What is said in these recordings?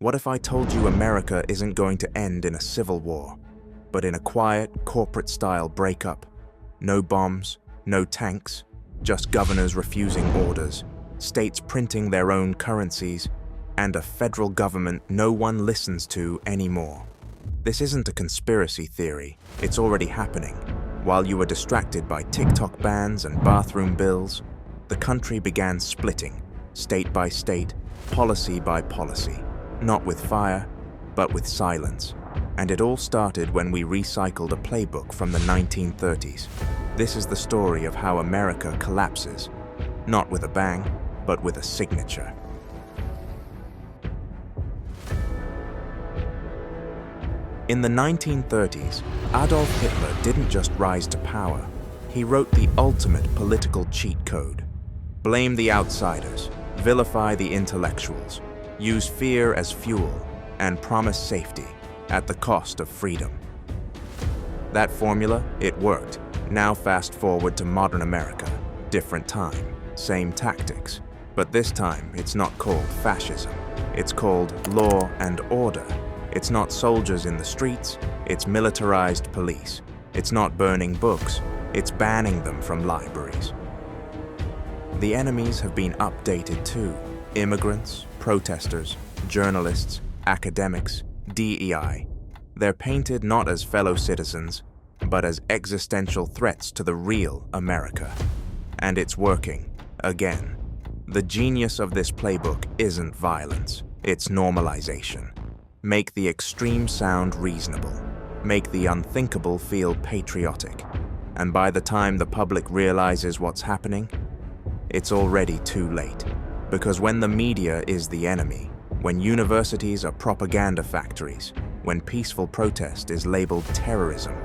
What if I told you America isn't going to end in a civil war, but in a quiet, corporate-style breakup? No bombs, no tanks, just governors refusing orders, states printing their own currencies, and a federal government no one listens to anymore. This isn't a conspiracy theory, it's already happening. While you were distracted by TikTok bans and bathroom bills, the country began splitting, state by state, policy by policy. Not with fire, but with silence. And it all started when we recycled a playbook from the 1930s. This is the story of how America collapses, not with a bang, but with a signature. In the 1930s, Adolf Hitler didn't just rise to power. He wrote the ultimate political cheat code. Blame the outsiders, vilify the intellectuals, use fear as fuel, and promise safety at the cost of freedom. That formula, it worked. Now fast forward to modern America. Different time, same tactics. But this time, it's not called fascism. It's called law and order. It's not soldiers in the streets, it's militarized police. It's not burning books, it's banning them from libraries. The enemies have been updated too. Immigrants, protesters, journalists, academics, DEI. They're painted not as fellow citizens, but as existential threats to the real America. And it's working, again. The genius of this playbook isn't violence, it's normalization. Make the extreme sound reasonable. Make the unthinkable feel patriotic. And by the time the public realizes what's happening, it's already too late. Because when the media is the enemy, when universities are propaganda factories, when peaceful protest is labeled terrorism,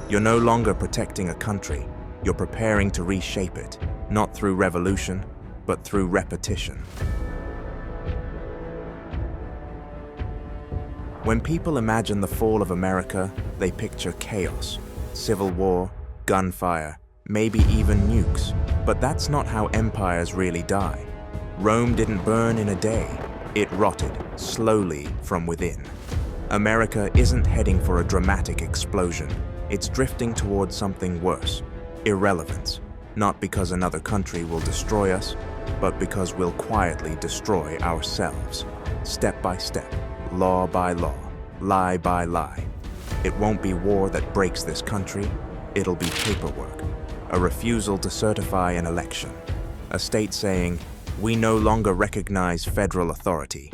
you're no longer protecting a country, you're preparing to reshape it, not through revolution, but through repetition. When people imagine the fall of America, they picture chaos, civil war, gunfire, maybe even nukes. But that's not how empires really die. Rome didn't burn in a day. It rotted, slowly from within. America isn't heading for a dramatic explosion. It's drifting towards something worse, irrelevance. Not because another country will destroy us, but because we'll quietly destroy ourselves. Step by step, law by law, lie by lie. It won't be war that breaks this country, it'll be paperwork. A refusal to certify an election. A state saying, "We no longer recognize federal authority."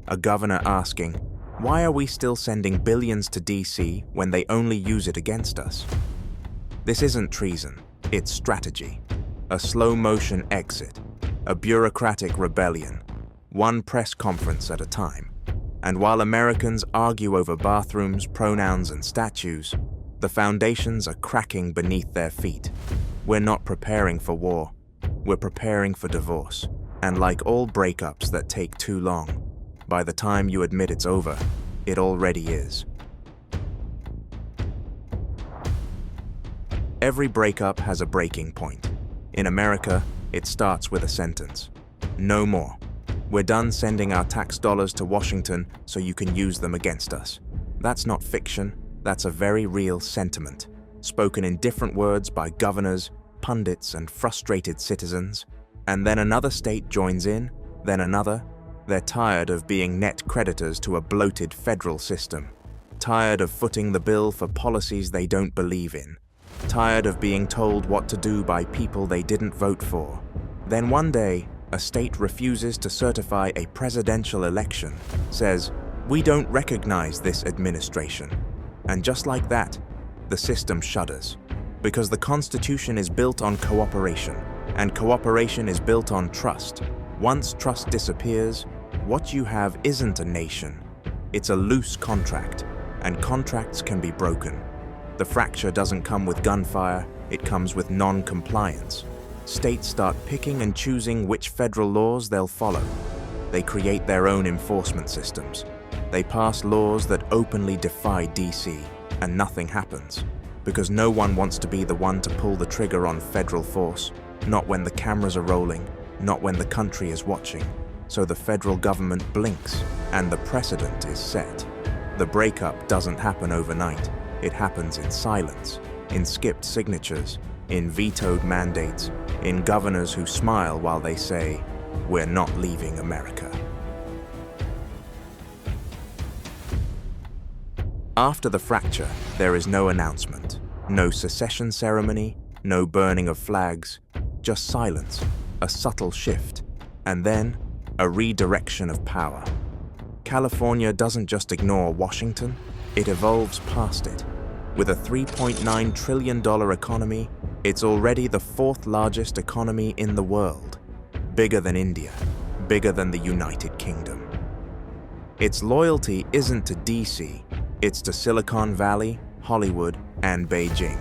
A governor asking, "Why are we still sending billions to DC when they only use it against us?" This isn't treason, it's strategy. A slow-motion exit, a bureaucratic rebellion, one press conference at a time. And while Americans argue over bathrooms, pronouns, and statues, the foundations are cracking beneath their feet. We're not preparing for war, we're preparing for divorce. And like all breakups that take too long, by the time you admit it's over, it already is. Every breakup has a breaking point. In America, it starts with a sentence. No more. We're done sending our tax dollars to Washington so you can use them against us. That's not fiction, that's a very real sentiment, spoken in different words by governors, pundits, and frustrated citizens. And then another state joins in, then another. They're tired of being net creditors to a bloated federal system. Tired of footing the bill for policies they don't believe in. Tired of being told what to do by people they didn't vote for. Then one day, a state refuses to certify a presidential election, says, "We don't recognize this administration." And just like that, the system shudders. Because the Constitution is built on cooperation, and cooperation is built on trust. Once trust disappears, what you have isn't a nation. It's a loose contract, and contracts can be broken. The fracture doesn't come with gunfire, it comes with non-compliance. States start picking and choosing which federal laws they'll follow. They create their own enforcement systems. They pass laws that openly defy DC, and nothing happens. Because no one wants to be the one to pull the trigger on federal force, not when the cameras are rolling, not when the country is watching. so the federal government blinks and the precedent is set. The breakup doesn't happen overnight. It happens in silence, in skipped signatures, in vetoed mandates, in governors who smile while they say, "We're not leaving America." After the fracture, there is no announcement, no secession ceremony, no burning of flags, just silence, a subtle shift, and then a redirection of power. California doesn't just ignore Washington, it evolves past it. With a $3.9 trillion economy, it's already the fourth largest economy in the world, bigger than India, bigger than the United Kingdom. Its loyalty isn't to DC, it's to Silicon Valley, Hollywood, and Beijing.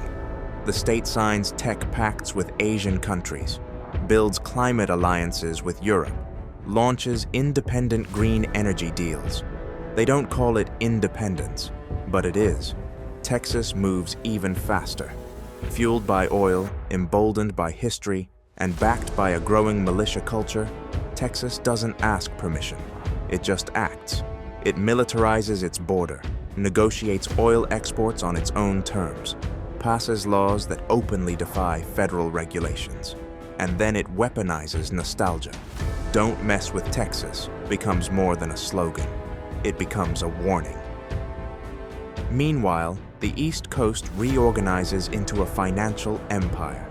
The state signs tech pacts with Asian countries, builds climate alliances with Europe, launches independent green energy deals. They don't call it independence, but it is. Texas moves even faster. Fueled by oil, emboldened by history, and backed by a growing militia culture, Texas doesn't ask permission. It just acts. It militarizes its border, negotiates oil exports on its own terms, passes laws that openly defy federal regulations, and then it weaponizes nostalgia. "Don't mess with Texas" becomes more than a slogan. It becomes a warning. Meanwhile, the East Coast reorganizes into a financial empire.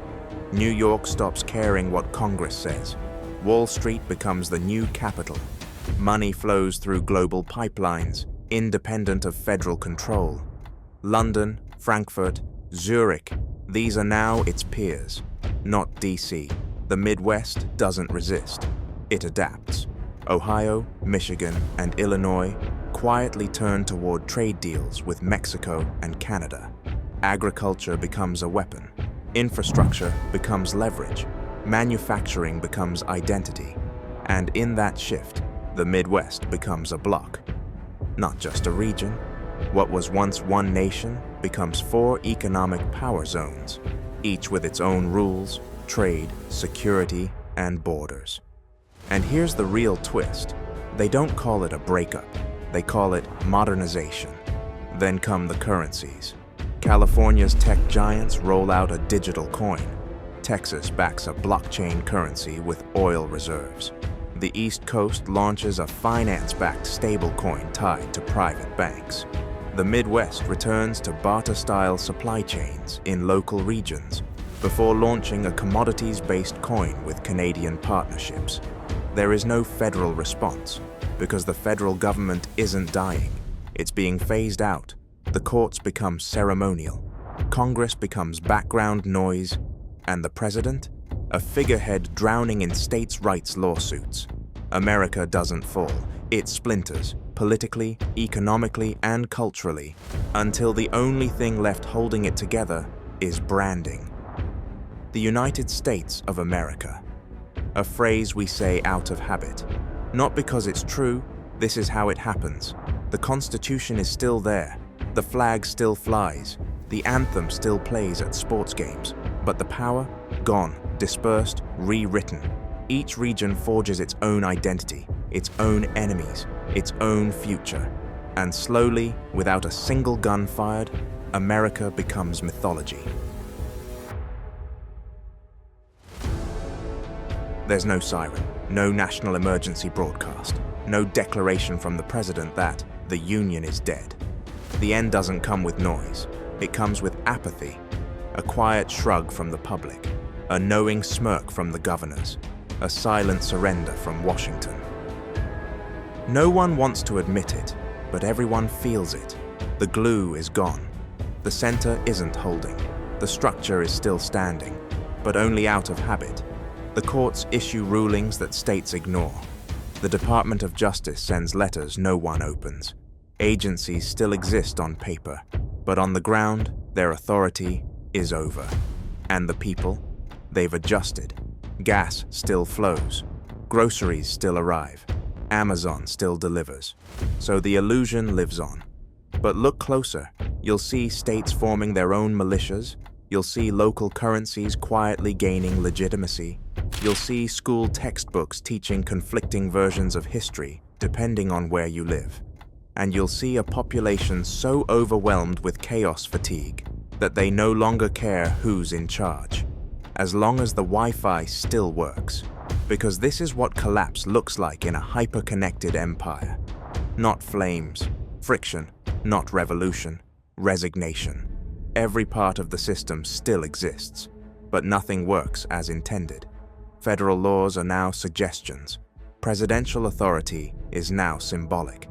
New York stops caring what Congress says. Wall Street becomes the new capital. Money flows through global pipelines, independent of federal control. London, Frankfurt, Zurich, these are now its peers, not DC. The Midwest doesn't resist. It adapts. Ohio, Michigan, and Illinois quietly turn toward trade deals with Mexico and Canada. Agriculture becomes a weapon. Infrastructure becomes leverage. Manufacturing becomes identity. And in that shift, the Midwest becomes a bloc. Not just a region. What was once one nation becomes 4 economic power zones, each with its own rules, trade, security, and borders. And here's the real twist. They don't call it a breakup. They call it modernization. Then come the currencies. California's tech giants roll out a digital coin. Texas backs a blockchain currency with oil reserves. The East Coast launches a finance-backed stablecoin tied to private banks. The Midwest returns to barter-style supply chains in local regions before launching a commodities-based coin with Canadian partnerships. There is no federal response because the federal government isn't dying. It's being phased out. The courts become ceremonial. Congress becomes background noise, and the president? A figurehead drowning in states' rights lawsuits. America doesn't fall. It splinters, politically, economically, and culturally, until the only thing left holding it together is branding. The United States of America. A phrase we say out of habit. Not because it's true, this is how it happens. The Constitution is still there. The flag still flies. The anthem still plays at sports games. But the power? Gone, dispersed, rewritten. Each region forges its own identity, its own enemies, its own future. And slowly, without a single gun fired, America becomes mythology. There's no siren, no national emergency broadcast, no declaration from the president that the Union is dead. The end doesn't come with noise. It comes with apathy, a quiet shrug from the public, a knowing smirk from the governors, a silent surrender from Washington. No one wants to admit it, but everyone feels it. The glue is gone. The center isn't holding. The structure is still standing, but only out of habit. The courts issue rulings that states ignore. The Department of Justice sends letters no one opens. Agencies still exist on paper, but on the ground, their authority is over. And the people? They've adjusted. Gas still flows. Groceries still arrive. Amazon still delivers. So the illusion lives on. But look closer. You'll see states forming their own militias. You'll see local currencies quietly gaining legitimacy. You'll see school textbooks teaching conflicting versions of history depending on where you live. And you'll see a population so overwhelmed with chaos fatigue that they no longer care who's in charge, as long as the Wi-Fi still works. Because this is what collapse looks like in a hyper-connected empire. Not flames, friction, not revolution, resignation. Every part of the system still exists, but nothing works as intended. Federal laws are now suggestions. Presidential authority is now symbolic.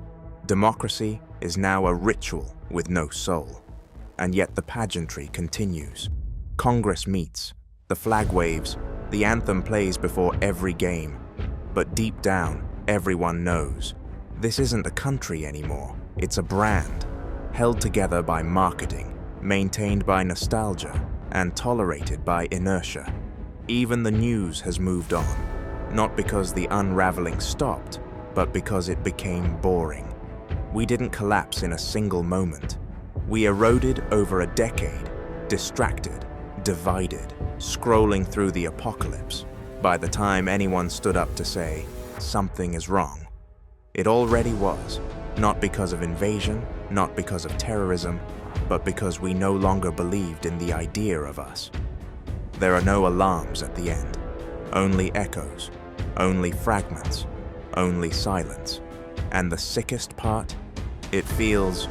Democracy is now a ritual with no soul. And yet the pageantry continues. Congress meets, the flag waves, the anthem plays before every game. But deep down, everyone knows. This isn't a country anymore. It's a brand, held together by marketing, maintained by nostalgia, and tolerated by inertia. Even the news has moved on, not because the unraveling stopped, but because it became boring. We didn't collapse in a single moment. We eroded over a decade, distracted, divided, scrolling through the apocalypse. By the time anyone stood up to say, something is wrong, it already was, not because of invasion, not because of terrorism, but because we no longer believed in the idea of us. There are no alarms at the end, only echoes, only fragments, only silence. And the sickest part, it feels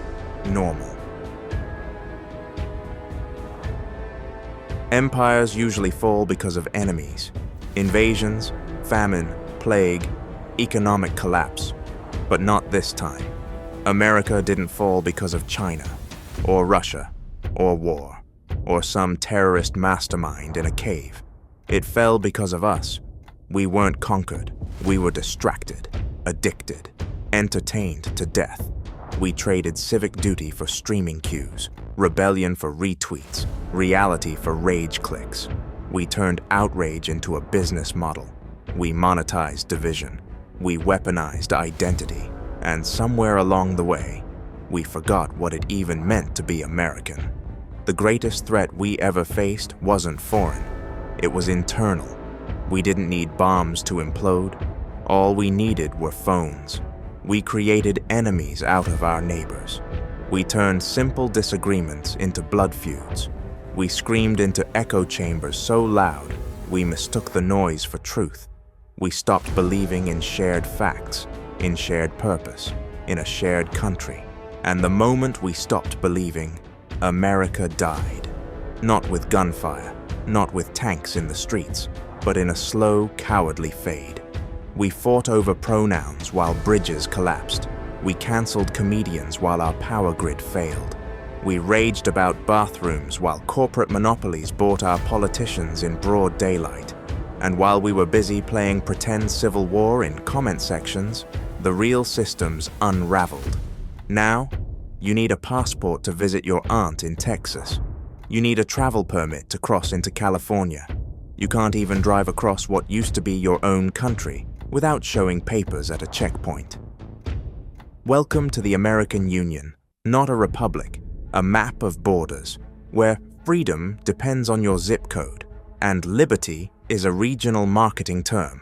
normal. Empires usually fall because of enemies, invasions, famine, plague, economic collapse, but not this time. America didn't fall because of China, or Russia, or war, or some terrorist mastermind in a cave. It fell because of us. We weren't conquered. We were distracted, addicted, entertained to death. We traded civic duty for streaming queues, rebellion for retweets, reality for rage clicks. We turned outrage into a business model. We monetized division. We weaponized identity. And somewhere along the way, we forgot what it even meant to be American. The greatest threat we ever faced wasn't foreign. It was internal. We didn't need bombs to implode. All we needed were phones. We created enemies out of our neighbors. We turned simple disagreements into blood feuds. We screamed into echo chambers so loud, we mistook the noise for truth. We stopped believing in shared facts, in shared purpose, in a shared country. And the moment we stopped believing, America died. Not with gunfire, not with tanks in the streets, but in a slow, cowardly fade. We fought over pronouns while bridges collapsed. We canceled comedians while our power grid failed. We raged about bathrooms while corporate monopolies bought our politicians in broad daylight. And while we were busy playing pretend civil war in comment sections, the real systems unraveled. Now, you need a passport to visit your aunt in Texas. You need a travel permit to cross into California. You can't even drive across what used to be your own country without showing papers at a checkpoint. Welcome to the American Union, not a republic, a map of borders, where freedom depends on your zip code, and liberty is a regional marketing term.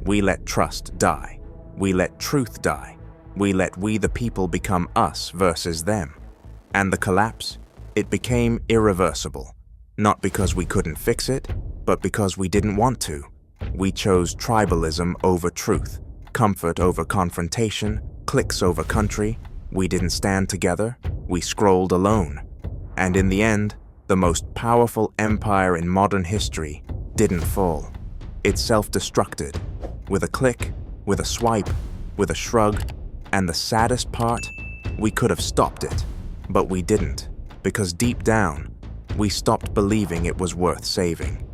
We let trust die. We let truth die. We let we the people become us versus them. And the collapse? It became irreversible. Not because we couldn't fix it, but because we didn't want to. We chose tribalism over truth, comfort over confrontation, cliques over country. We didn't stand together. We scrolled alone. And in the end, the most powerful empire in modern history didn't fall. It self-destructed, with a click, with a swipe, with a shrug, and the saddest part, we could have stopped it, but we didn't, because deep down, we stopped believing it was worth saving.